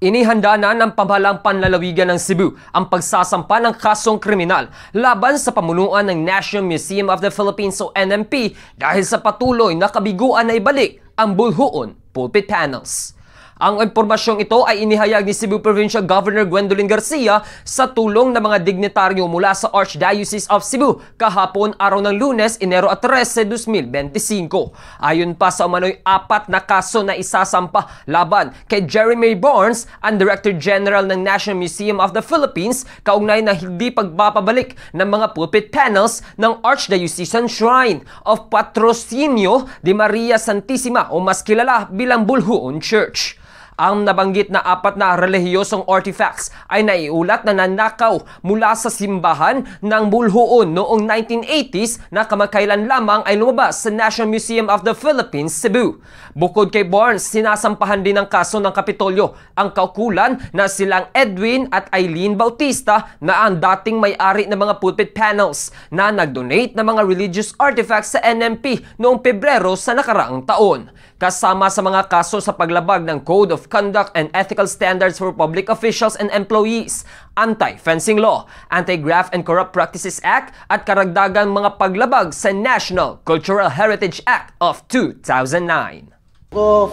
Inihanda na ng pamahalang panlalawigan ng Cebu ang pagsasampa ng kasong kriminal laban sa pamunuan ng National Museum of the Philippines o NMP dahil sa patuloy na kabiguan na ibalik ang bulhuon pulpit panels. Ang impormasyong ito ay inihayag ni Cebu Provincial Governor Gwendolyn Garcia sa tulong ng mga dignitaryo mula sa Archdiocese of Cebu kahapon araw ng Lunes, Enero 13, 2025. Ayon pa sa umano'y 4 na kaso na isasampa laban kay Jeremy Barnes, ang Director General ng National Museum of the Philippines, kaugnay na hindi pagpapabalik ng mga pulpit panels ng Archdiocesan Shrine of Patrocinio de Maria Santissima o mas kilala bilang Bulhuon Church. Ang nabanggit na 4 na relihiyosong artifacts ay naiulat na nanakaw mula sa simbahan ng Bulhuon noong 1980s na kamakailan lamang ay lumabas sa National Museum of the Philippines, Cebu. Bukod kay Barnes, sinasampahan din ng kaso ng Kapitolyo ang kaukulan na silang Edwin at Eileen Bautista na ang dating may-ari ng mga pulpit panels na nag-donate ng mga religious artifacts sa NMP noong Pebrero sa nakaraang taon. Kasama sa mga kaso sa paglabag ng Code of Conduct and Ethical Standards for Public Officials and Employees, Anti-Fencing Law, Anti-Graft and Corrupt Practices Act at karagdagang mga paglabag sa National Cultural Heritage Act of 2009. Of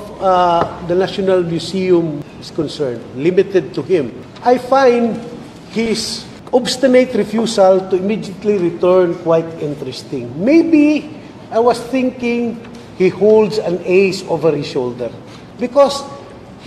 the National Museum is concerned, limited to him, I find his obstinate refusal to immediately return quite interesting. Maybe I was thinking he holds an ace over his shoulder because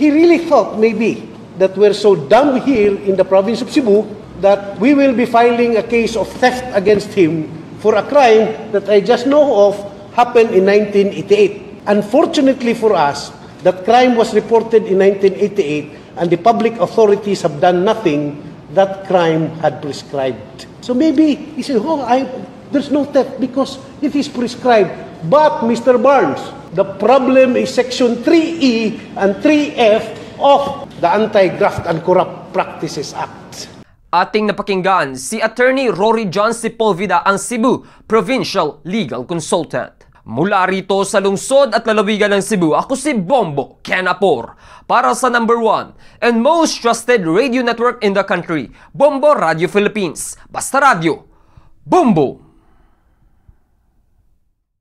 he really thought maybe that we're so dumb here in the province of Cebu that we will be filing a case of theft against him for a crime that I just know of happened in 1988. Unfortunately for us, that crime was reported in 1988 and the public authorities have done nothing. That crime had prescribed. So maybe he said, there's no theft because it is prescribed. But, Mr. Barnes, the problem is Section 3E and 3F of the Anti-Graft and Corrupt Practices Act. Ating napakinggan si Attorney Rory John Sepulveda, ang Cebu Provincial Legal Consultant. Mula rito sa lungsod at lalawigan ng Cebu, ako si Bombo Ken Apor. Para sa number 1 and most trusted radio network in the country, Bombo Radio Philippines. Basta Radio, Bombo!